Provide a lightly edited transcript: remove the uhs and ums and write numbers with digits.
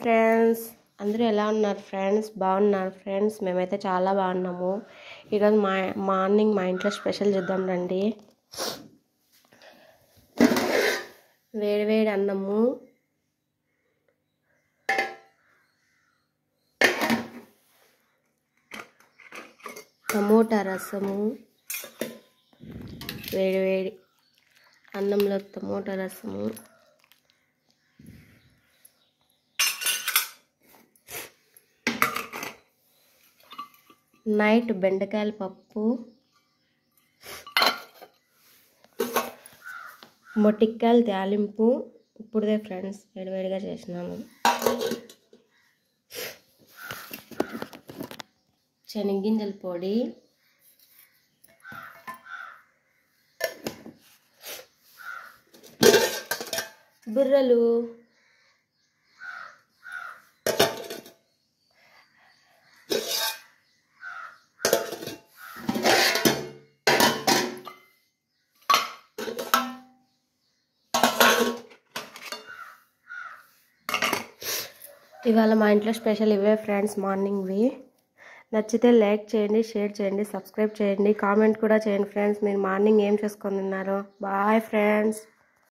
Friends అందరూ ఎలా ఉన్నారు ఫ్రెండ్స్? బాగున్నారు ఫ్రెండ్స్? మేమైతే చాలా బాగున్నాము. ఈరోజు మార్నింగ్ మా ఇంట్లో స్పెషల్ చేద్దాం రండి. వేడి అన్నము, టమోటా రసము, వేడి అన్నంలో టమోటా రసము, నైట్ బెండకాయల పప్పు, మొటిక్కాయల తాలింపు. ఇప్పుడుదే ఫ్రెండ్స్ వేడిగా చేసినాము. శనగింజల పొడి, బుర్రలు, ఇవాళ మా ఇంట్లో స్పెషల్ ఇవే ఫ్రెండ్స్ మార్నింగ్వి. నచ్చితే లైక్ చేయండి, షేర్ చేయండి, సబ్స్క్రైబ్ చేయండి, కామెంట్ కూడా చేయండి ఫ్రెండ్స్. మీరు మార్నింగ్ ఏం చేసుకొని తిన్నారో. Bye friends.